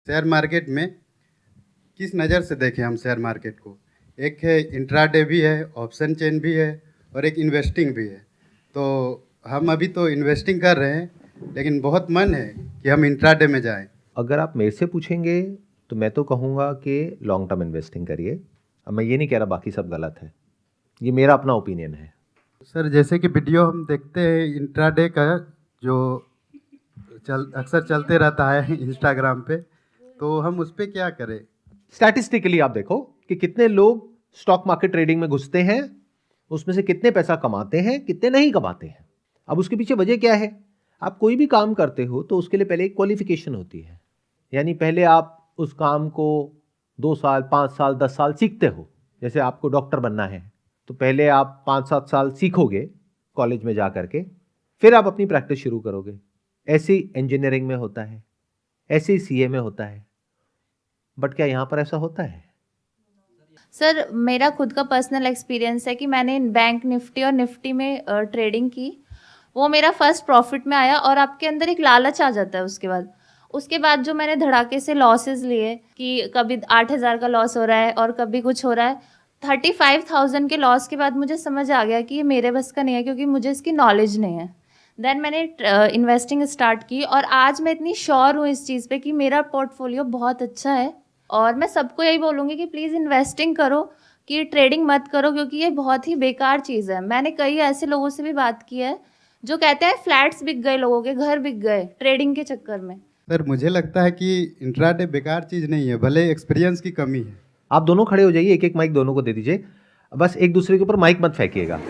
Share market में किस नज़र से देखें हम शेयर मार्केट को? एक है इंट्राडे भी है, ऑप्शन चेन भी है और एक इन्वेस्टिंग भी है। तो हम अभी तो इन्वेस्टिंग कर रहे हैं, लेकिन बहुत मन है कि हम इंट्राडे में जाएं। अगर आप मेरे से पूछेंगे तो मैं तो कहूँगा कि लॉन्ग टर्म इन्वेस्टिंग करिए। अब मैं ये नहीं कह रहा बाकी सब गलत है, ये मेरा अपना ओपिनियन है। सर, जैसे कि वीडियो हम देखते हैं इंट्राडे का, जो अक्सर चलते रहता है इंस्टाग्राम पे, तो हम उस पर क्या करें? स्टैटिस्टिकली आप देखो कि कितने लोग स्टॉक मार्केट ट्रेडिंग में घुसते हैं, उसमें से कितने पैसा कमाते हैं, कितने नहीं कमाते हैं। अब उसके पीछे वजह क्या है? आप कोई भी काम करते हो तो उसके लिए पहले एक क्वालिफिकेशन होती है, यानी पहले आप उस काम को 2 साल 5 साल 10 साल सीखते हो। जैसे आपको डॉक्टर बनना है तो पहले आप 5-7 साल सीखोगे कॉलेज में जा करके, फिर आप अपनी प्रैक्टिस शुरू करोगे। ऐसे इंजीनियरिंग में होता है, ऐसे सीए में होता है। बट क्या यहाँ पर ऐसा होता है? सर, मेरा खुद का पर्सनल एक्सपीरियंस है कि मैंने बैंक निफ्टी और निफ्टी में ट्रेडिंग की। वो मेरा फर्स्ट प्रॉफिट में आया और आपके अंदर एक लालच आ जाता है। उसके बाद जो मैंने धड़ाके से लॉसेस लिए कि कभी 8,000 का लॉस हो रहा है और कभी कुछ हो रहा है, 35,000 के लॉस के बाद मुझे समझ आ गया कि ये मेरे बस का नहीं है, क्योंकि मुझे इसकी नॉलेज नहीं है। देन मैंने इन्वेस्टिंग स्टार्ट की और आज मैं इतनी श्योर हूँ इस चीज़ पे कि मेरा पोर्टफोलियो बहुत अच्छा है। और मैं सबको यही बोलूँगी कि प्लीज़ इन्वेस्टिंग करो, कि ट्रेडिंग मत करो, क्योंकि ये बहुत ही बेकार चीज़ है। मैंने कई ऐसे लोगों से भी बात की है जो कहते हैं फ्लैट्स बिक गए, लोगों के घर बिक गए ट्रेडिंग के चक्कर में। सर, मुझे लगता है कि इंट्राडे बेकार चीज़ नहीं है, भले एक्सपीरियंस की कमी है। आप दोनों खड़े हो जाइए, एक एक माइक दोनों को दे दीजिए। बस एक दूसरे के ऊपर माइक मत फेंकिएगा,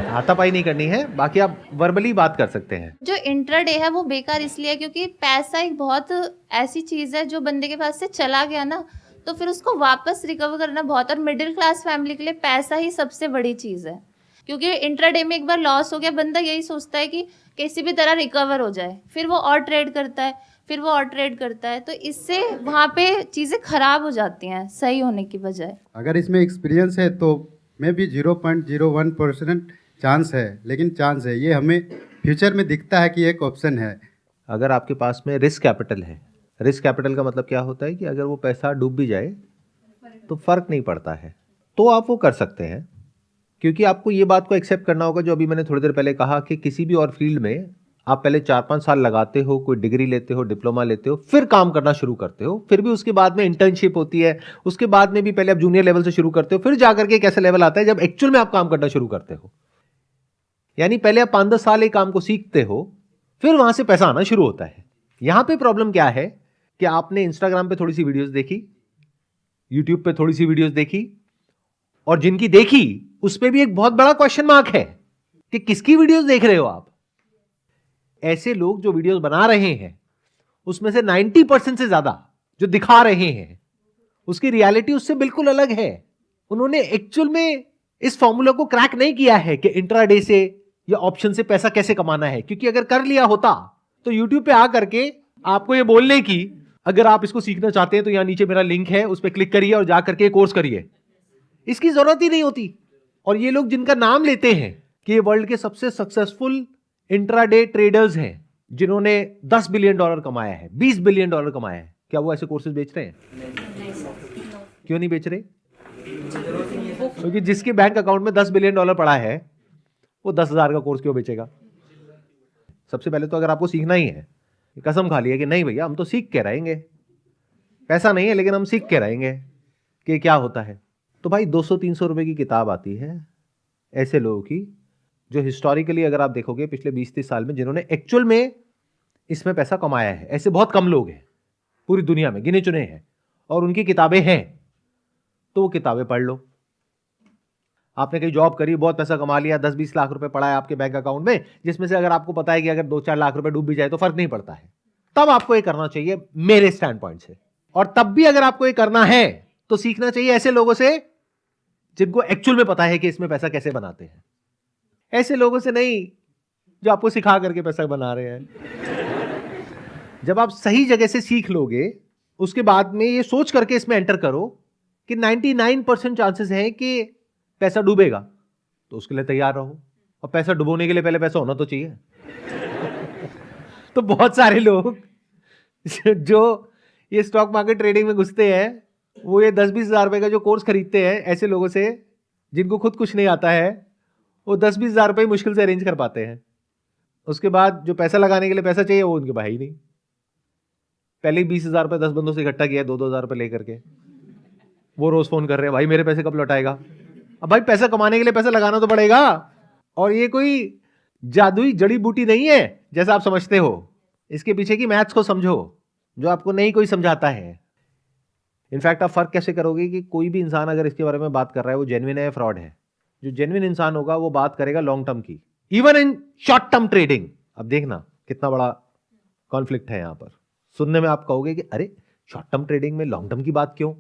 हाथापाई नहीं करनी है, बाकी आप वर्बली बात कर सकते हैं। जो इंट्राडे है वो बेकार इसलिए है क्योंकि पैसा एक बहुत ऐसी चीज़ है जो बंदे के पास से चला गया ना, तो फिर उसको वापस रिकवर करना बहुत, और मिडिल क्लास फैमिली के लिए पैसा ही सबसे बड़ी चीज़ है। क्योंकि इंट्राडे में एक बार लॉस हो गया, बंदा यही सोचता है कि किसी भी तरह रिकवर हो जाए, फिर वो और ट्रेड करता है, फिर वो और ट्रेड करता है, तो इससे वहाँ पे चीज़ें खराब हो जाती हैं सही होने की बजाय। अगर इसमें एक्सपीरियंस है तो मे भी 0.01% चांस है, लेकिन चांस है, ये हमें फ्यूचर में दिखता है कि एक ऑप्शन है। अगर आपके पास में रिस्क कैपिटल है, रिस्क कैपिटल का मतलब क्या होता है कि अगर वो पैसा डूब भी जाए तो फर्क नहीं पड़ता है, तो आप वो कर सकते हैं। क्योंकि आपको ये बात को एक्सेप्ट करना होगा, जो अभी मैंने थोड़ी देर पहले कहा कि किसी भी और फील्ड में आप पहले 4-5 साल लगाते हो, कोई डिग्री लेते हो, डिप्लोमा लेते हो, फिर काम करना शुरू करते हो, फिर भी उसके बाद में इंटर्नशिप होती है, उसके बाद में भी पहले आप जूनियर लेवल से शुरू करते हो, फिर जाकर के एक ऐसा लेवल आता है जब एक्चुअल में आप काम करना शुरू करते हो। यानी पहले आप 5-10 साल एक काम को सीखते हो, फिर वहां से पैसा आना शुरू होता है। यहां पे प्रॉब्लम क्या है कि आपने इंस्टाग्राम पे थोड़ी सी वीडियोस देखी, यूट्यूब पे थोड़ी सी वीडियोस देखी, और जिनकी देखी उस पे भी एक बहुत बड़ा क्वेश्चन मार्क है कि किसकी वीडियोस देख रहे हो आप। ऐसे लोग जो वीडियोस बना रहे हैं उसमें से 90% से ज्यादा जो दिखा रहे हैं उसकी रियलिटी उससे बिल्कुल अलग है। उन्होंने एक्चुअल में इस फॉर्मूला को क्रैक नहीं किया है कि इंट्राडे से या ऑप्शन से पैसा कैसे कमाना है, क्योंकि अगर कर लिया होता तो यूट्यूब पे आ करके आपको ये बोलने की, अगर आप इसको सीखना चाहते हैं तो यहां नीचे मेरा लिंक है, उस पर क्लिक करिए और जा करके कोर्स करिए, इसकी जरूरत ही नहीं होती। और ये लोग जिनका नाम लेते हैं कि ये वर्ल्ड के सबसे सक्सेसफुल इंट्राडे ट्रेडर्स हैं, जिन्होंने $10 बिलियन कमाया है, $20 बिलियन कमाया है, क्या वो ऐसे कोर्सेज बेच रहे हैं? क्यों नहीं बेच रहे? क्योंकि जिसके बैंक अकाउंट में $10 बिलियन पड़ा है वो 10,000 का कोर्स क्यों बेचेगा? सबसे पहले तो अगर आपको सीखना ही है, कसम खा लिया कि नहीं भैया हम तो सीख के रहेंगे, पैसा नहीं है लेकिन हम सीख के रहेंगे कि क्या होता है, तो भाई 200-300 रुपए की किताब आती है ऐसे लोगों की, जो हिस्टोरिकली अगर आप देखोगे पिछले 20-30 साल में जिन्होंने एक्चुअल में इसमें पैसा कमाया है, ऐसे बहुत कम लोग हैं पूरी दुनिया में, गिने चुने हैं, और उनकी किताबें हैं, तो वो किताबें पढ़ लो। आपने कहीं जॉब करी, बहुत पैसा कमा लिया, 10-20 लाख रुपए पड़ा है आपके बैंक अकाउंट में, जिसमें से अगर आपको पता है कि अगर 2-4 लाख रुपए डूब भी जाए तो फर्क नहीं पड़ता है, तब आपको ये करना चाहिए मेरे स्टैंड पॉइंट से। और तब भी अगर आपको ये करना है तो सीखना चाहिए ऐसे लोगों से जिनको एक्चुअल में पता है कि इसमें पैसा कैसे बनाते हैं, ऐसे लोगों से नहीं जो आपको सिखा करके पैसा बना रहे हैं। जब आप सही जगह से सीख लोगे, उसके बाद में ये सोच करके इसमें एंटर करो कि 99% चांसेस हैं कि पैसा डूबेगा, तो उसके लिए तैयार रहो। और पैसा डुबोने के लिए पहले पैसा होना तो चाहिए। तो बहुत सारे लोग जो ये स्टॉक मार्केट ट्रेडिंग में घुसते हैं, वो ये 10-20 हज़ार रुपए का जो कोर्स खरीदते हैं ऐसे लोगों से जिनको खुद कुछ नहीं आता है, वो 10-20 हज़ार रुपए मुश्किल से अरेंज कर पाते हैं। उसके बाद जो पैसा लगाने के लिए पैसा चाहिए वो उनके पास ही नहीं। पहले ही 20 हज़ार रुपए 10 बंदों से इकट्ठा किया है 2-2 हज़ार रुपए लेकर के, वो रोज फोन कर रहे हैं भाई मेरे पैसे कब लौटाएगा। अब भाई पैसा कमाने के लिए पैसा लगाना तो पड़ेगा, और ये कोई जादुई जड़ी बूटी नहीं है जैसा आप समझते हो। इसके पीछे की मैथ्स को समझो जो आपको नहीं कोई समझाता है। इनफैक्ट आप फर्क कैसे करोगे कि कोई भी इंसान अगर इसके बारे में बात कर रहा है वो जेन्युइन है या फ्रॉड है। जो जेन्युइन इंसान होगा वो बात करेगा लॉन्ग टर्म की, even in short term trading. अब देखना कितना बड़ा कॉन्फ्लिक्ट है यहां पर। सुनने में आप कहोगे कि अरे शॉर्ट टर्म ट्रेडिंग में लॉन्ग टर्म की बात क्यों?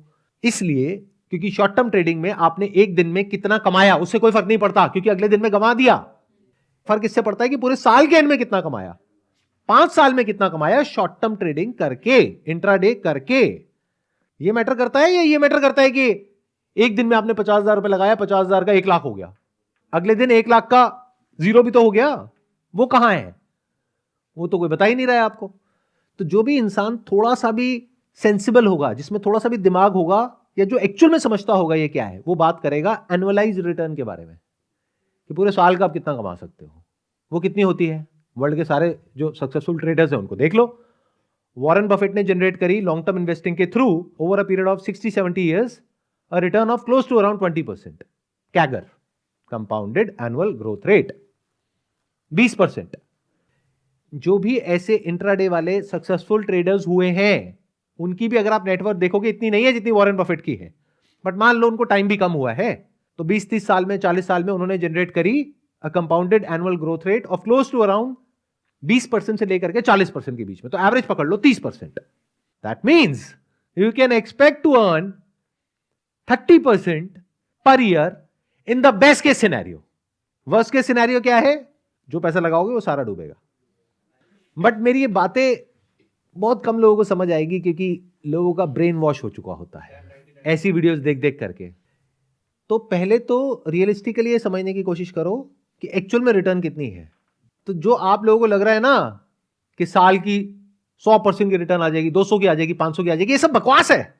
इसलिए क्योंकि शॉर्ट टर्म ट्रेडिंग में आपने एक दिन में कितना कमाया उससे कोई फर्क नहीं पड़ता, क्योंकि अगले दिन में गंवा दिया। फर्क इससे पड़ता है कि पूरे साल के एंड में कितना कमाया, 5 साल में कितना कमाया शॉर्ट टर्म ट्रेडिंग करके, इंट्राडे करके। ये मैटर करता है या ये मैटर करता है कि एक दिन में आपने 50,000 रुपए लगाया, 50,000 का 1 लाख हो गया, अगले दिन 1 लाख का 0 भी तो हो गया। वो कहां है? वो तो कोई बता ही नहीं रहा है आपको। तो जो भी इंसान थोड़ा सा भी सेंसिबल होगा, जिसमें थोड़ा सा भी दिमाग होगा, या जो एक्चुअल में समझता होगा ये क्या है, वो बात करेगा एनुअलाइज रिटर्न के बारे में कि पूरे साल का आप कितना कमा सकते हो। वो कितनी होती है? वर्ल्ड के सारे जो सक्सेसफुल ट्रेडर्स हैं उनको देख लो। वॉरेन बफेट ने जनरेट करी लॉन्ग टर्म इन्वेस्टिंग के through over a period of 60-70 years a return of close to around 20%, CAGR, compounded annual growth rate 20%। जो भी ऐसे इंट्राडे वाले सक्सेसफुल ट्रेडर्स हुए हैं उनकी भी अगर आप नेटवर्थ देखोगे इतनी नहीं है जितनी वॉरेन बफेट की है, बट मान लो उनको टाइम भी कम हुआ है, तो 20-30 साल में, 40 साल में उन्होंने जनरेट करी a compounded annual growth rate of close to around 20% से लेकर के 40% के बीच में। तो एवरेज पकड़ लो 30%। That means you can expect to earn 30% per year in the best case scenario. Worst case scenario क्या है? जो पैसा लगाओगे वो सारा डूबेगा। बट मेरी ये बातें बहुत कम लोगों को समझ आएगी क्योंकि लोगों का ब्रेन वॉश हो चुका होता है ऐसी वीडियोस देख देख करके। तो पहले तो रियलिस्टिकली ये समझने की कोशिश करो कि एक्चुअल में रिटर्न कितनी है। तो जो आप लोगों को लग रहा है ना कि साल की 100% की रिटर्न आ जाएगी, 200 की आ जाएगी, 500 की आ जाएगी, ये सब बकवास है।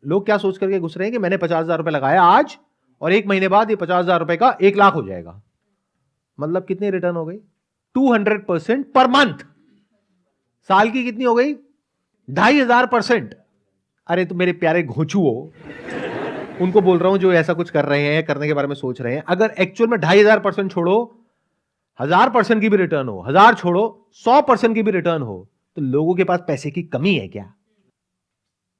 लोग क्या सोच करके घुस रहे हैं कि मैंने 50,000 रुपए लगाया आज और 1 महीने बाद ये 50,000 रुपए का 1 लाख हो जाएगा। मतलब कितनी रिटर्न हो गई? 200% पर मंथ। साल की कितनी हो गई? 2,500%। अरे तो मेरे प्यारे घोंचुओ, उनको बोल रहा हूं जो ऐसा कुछ कर रहे हैं, करने के बारे में सोच रहे हैं, अगर एक्चुअल में 2,500% छोड़ो 1,000% की भी रिटर्न हो, 1,000 छोड़ो 100% की भी रिटर्न हो, तो लोगों के पास पैसे की कमी है क्या?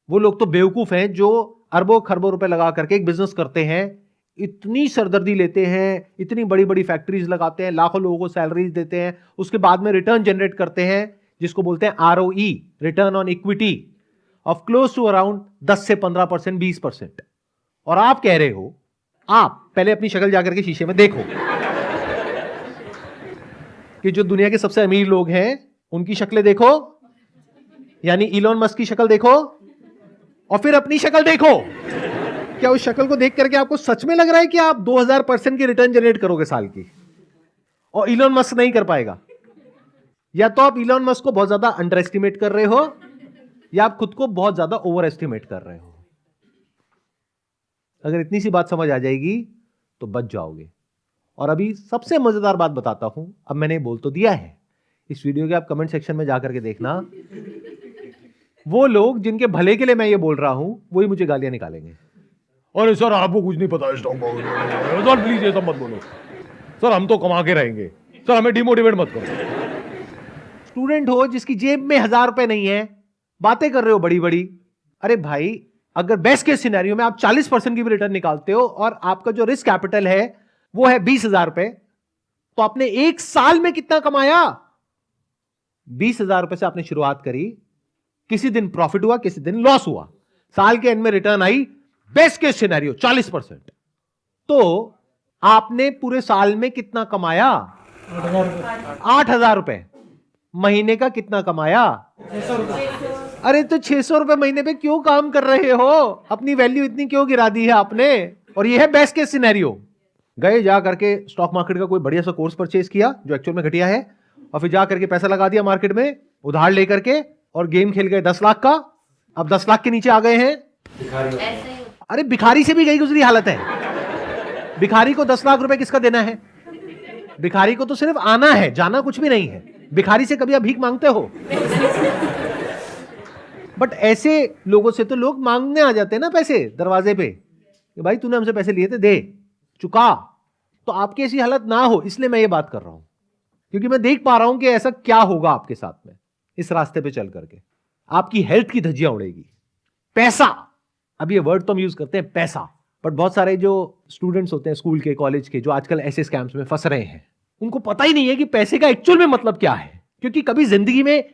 वो लोग तो बेवकूफ हैं जो अरबों खरबों रुपए लगा करके एक बिजनेस करते हैं, इतनी सरदर्दी लेते हैं, इतनी बड़ी बड़ी फैक्ट्रीज लगाते हैं, लाखों लोगों को सैलरीज देते हैं, उसके बाद में रिटर्न जनरेट करते हैं जिसको बोलते हैं ROE, return on equity of close to around 10 से 15%, 20%। और आप कह रहे हो, आप पहले अपनी शक्ल जाकर के शीशे में देखो कि जो दुनिया के सबसे अमीर लोग हैं उनकी शक्लें देखो, यानी इलॉन मस्क की शक्ल देखो और फिर अपनी शक्ल देखो। क्या उस शक्ल को देख करके आपको सच में लग रहा है कि आप 2000% की रिटर्न जनरेट करोगे साल की, और इलॉन मस्क नहीं कर पाएगा? या तो आप इलॉन मस्क को बहुत ज्यादा अंडर एस्टिमेट कर रहे हो या आप खुद को बहुत ज्यादा ओवर एस्टिमेट कर रहे हो। अगर इतनी सी बात समझ आ जाएगी तो बच जाओगे। और अभी सबसे मजेदार बात बताता हूं, अब मैंने बोल तो दिया है, इस वीडियो के आप कमेंट सेक्शन में जाकर के देखना, वो लोग जिनके भले के लिए मैं ये बोल रहा हूं वही मुझे गालियां निकालेंगे। अरे सर आपको कुछ नहीं पता स्टॉक मार्केट, सर प्लीज ये सब मत बोलो, सर हम तो कमा के रहेंगे, सर हमें डिमोटिवेट मत करो। स्टूडेंट हो जिसकी जेब में 1,000 रुपए नहीं है, बातें कर रहे हो बड़ी बड़ी। अरे भाई, अगर बेस्ट केस सिनेरियो में आप 40% की भी रिटर्न निकालते हो और आपका जो रिस्क कैपिटल है वो है 20,000 रुपए, तो आपने 1 साल में कितना कमाया? 20,000 रुपए से आपने शुरुआत करी, किसी दिन प्रॉफिट हुआ, किसी दिन लॉस हुआ, साल के एंड में रिटर्न आई बेस्ट केस सिनेरियो 40%। तो आपने पूरे साल में कितना कमाया? 8,000 रुपए। महीने का कितना कमाया? 600 रुपए। अरे तो 600 रुपए महीने पे क्यों काम कर रहे हो? अपनी वैल्यू इतनी क्यों गिरा दी है आपने? और ये है बेस्ट केस सिनेरियो। गए जा करके स्टॉक मार्केट का कोई बढ़िया सा कोर्स परचेज किया जो एक्चुअल में घटिया है, और फिर जा करके पैसा लगा दिया मार्केट में उधार लेकर के, और गेम खेल गए 10 लाख का, अब 10 लाख के नीचे आ गए हैं। ऐसे ही होता अरे भिखारी से भी गई गुजरी हालत है। भिखारी को 10 लाख रुपए किसका देना है? भिखारी को तो सिर्फ आना है, जाना कुछ भी नहीं है। भिखारी से कभी आप भीख मांगते हो? बट ऐसे लोगों से तो लोग मांगने आ जाते हैं ना पैसे दरवाजे पे, कि भाई तूने हमसे पैसे लिए थे, दे, चुका। तो आपकी ऐसी हालत ना हो, इसलिए मैं ये बात कर रहा हूं, क्योंकि मैं देख पा रहा हूं कि ऐसा क्या होगा आपके साथ में इस रास्ते पे चल करके। आपकी हेल्थ की धज्जियां उड़ेगी। पैसा, अब ये वर्ड तो हम यूज करते हैं पैसा, बट बहुत सारे जो स्टूडेंट्स होते हैं स्कूल के, कॉलेज के, जो आजकल ऐसे स्कैम्स में फंस रहे हैं, उनको पता ही नहीं है कि पैसे का एक्चुअल में मतलब क्या है। क्योंकि कभी जिंदगी में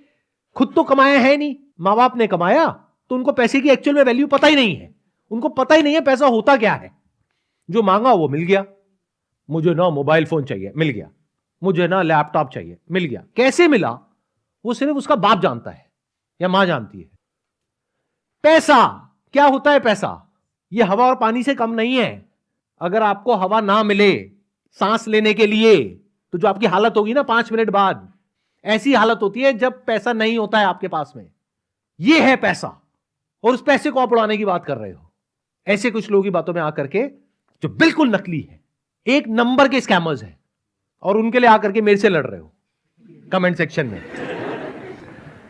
खुद तो कमाया है नहीं, माँ बाप ने कमाया, तो उनको पैसे की एक्चुअल में वैल्यू पता ही नहीं है। उनको पता ही नहीं है पैसा होता क्या है। जो मांगा वो मिल गया। मुझे ना मोबाइल फोन चाहिए, मिल गया। मुझे ना लैपटॉप चाहिए, मिल गया। कैसे मिला वो सिर्फ उसका बाप जानता है या मां जानती है। पैसा क्या होता है? पैसा ये हवा और पानी से कम नहीं है। अगर आपको हवा ना मिले सांस लेने के लिए, तो जो आपकी हालत होगी ना 5 मिनट बाद, ऐसी हालत होती है जब पैसा नहीं होता है आपके पास में। ये है पैसा, और उस पैसे को आप उड़ाने की बात कर रहे हो ऐसे कुछ लोगों की बातों में आकर के, जो बिल्कुल नकली है, एक नंबर के स्कैमर्स हैं, और उनके लिए आकर के मेरे से लड़ रहे हो कमेंट सेक्शन में।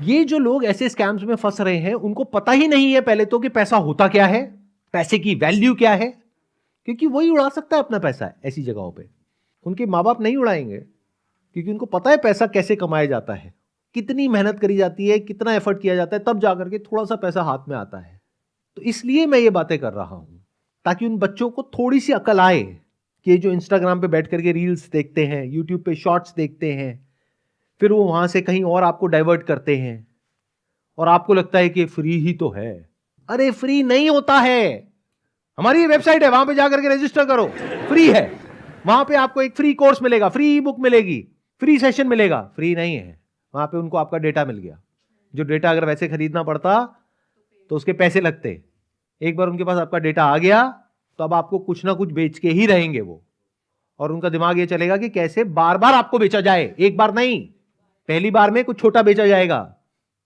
ये जो लोग ऐसे स्कैम्स में फंस रहे हैं, उनको पता ही नहीं है पहले तो कि पैसा होता क्या है, पैसे की वैल्यू क्या है, क्योंकि वही उड़ा सकता है अपना पैसा ऐसी जगहों पे। उनके माँ बाप नहीं उड़ाएंगे, क्योंकि उनको पता है पैसा कैसे कमाया जाता है, कितनी मेहनत करी जाती है, कितना एफर्ट किया जाता है, तब जाकर के थोड़ा सा पैसा हाथ में आता है। तो इसलिए मैं ये बातें कर रहा हूं, ताकि उन बच्चों को थोड़ी सी अकल आए कि जो इंस्टाग्राम पे बैठ करके रील्स देखते हैं, यूट्यूब पे शॉर्ट्स देखते हैं, फिर वो वहां से कहीं और आपको डाइवर्ट करते हैं, और आपको लगता है कि फ्री ही तो है। अरे फ्री नहीं होता है। हमारी वेबसाइट है, वहां पे जाकर के रजिस्टर करो, फ्री है। वहां पे आपको एक फ्री कोर्स मिलेगा, फ्री ई बुक मिलेगी, फ्री सेशन मिलेगा। फ्री नहीं है। वहां पे उनको आपका डेटा मिल गया, जो डेटा अगर वैसे खरीदना पड़ता तो उसके पैसे लगते। एक बार उनके पास आपका डेटा आ गया तो अब आपको कुछ ना कुछ बेच के ही रहेंगे वो, और उनका दिमाग ये चलेगा कि कैसे बार बार आपको बेचा जाए। एक बार नहीं, पहली बार में कुछ छोटा बेचा जाएगा,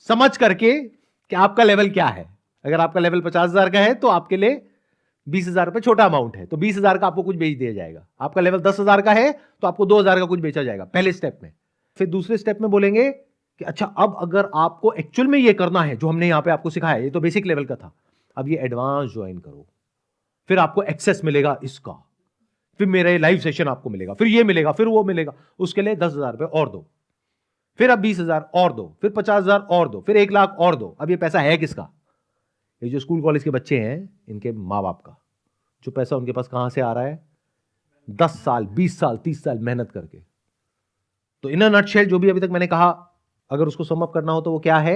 समझ करके कि आपका लेवल क्या है। अगर आपका लेवल 50,000 का है तो आपके लिए 20,000 रुपए छोटा अमाउंट है, तो 20,000 का आपको कुछ बेच दिया जाएगा। आपका लेवल 10,000 का है तो आपको 2,000 का कुछ बेचा जाएगा पहले स्टेप में। फिर दूसरे स्टेप में बोलेंगे कि अच्छा, अब अगर आपको एक्चुअल में ये करना है जो हमने यहां पे आपको सिखाया, ये तो बेसिक लेवल का था, अब ये एडवांस ज्वाइन करो, फिर आपको एक्सेस मिलेगा इसका, फिर मेरा लाइव सेशन आपको मिलेगा, फिर ये मिलेगा, फिर वो मिलेगा। उसके लिए 10,000 रुपए और दो, फिर अब 20,000 और दो, फिर 50,000 और दो, फिर 1 लाख और दो। अब ये पैसा है किसका? ये जो स्कूल कॉलेज के बच्चे हैं, इनके माँ बाप का। जो पैसा उनके पास कहां से आ रहा है? 10 साल, 20 साल, 30 साल मेहनत करके। तो इन अ नटशेल जो भी अभी तक मैंने कहा, अगर उसको सम अप करना हो तो वो क्या है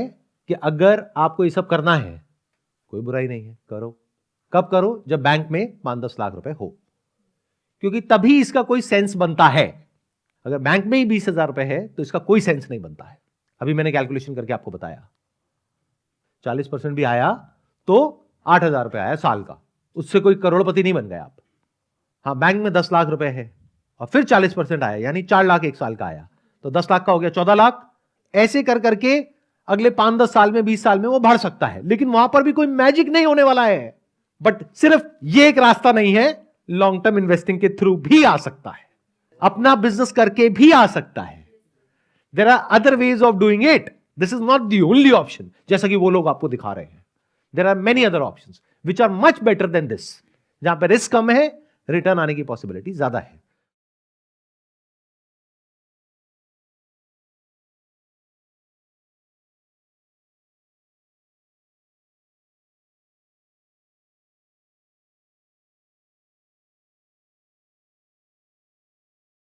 कि अगर आपको ये सब करना है, कोई बुराई नहीं है, करो। कब करो? जब बैंक में 5-10 लाख रुपए हो, क्योंकि तभी इसका कोई सेंस बनता है। अगर बैंक में ही 20,000 रुपए है तो इसका कोई सेंस नहीं बनता है। अभी मैंने कैलकुलेशन करके आपको बताया, 40% भी आया तो 8,000 रुपए आया साल का, उससे कोई करोड़पति नहीं बन गए आप। हाँ, बैंक में 10 लाख रुपए है और फिर 40% आया, यानी 4 लाख एक साल का आया, तो 10 लाख का हो गया 14 लाख। ऐसे कर करके अगले 5-10 साल में, 20 साल में वो बढ़ सकता है, लेकिन वहां पर भी कोई मैजिक नहीं होने वाला है। बट सिर्फ ये एक रास्ता नहीं है, लॉन्ग टर्म इन्वेस्टिंग के थ्रू भी आ सकता है, अपना बिजनेस करके भी आ सकता है। There are other ways of doing it, this is not the only option, जैसा कि वो लोग आपको दिखा रहे हैं। There are many other options which are much better than this, जहां पर रिस्क कम है, रिटर्न आने की पॉसिबिलिटी ज्यादा है।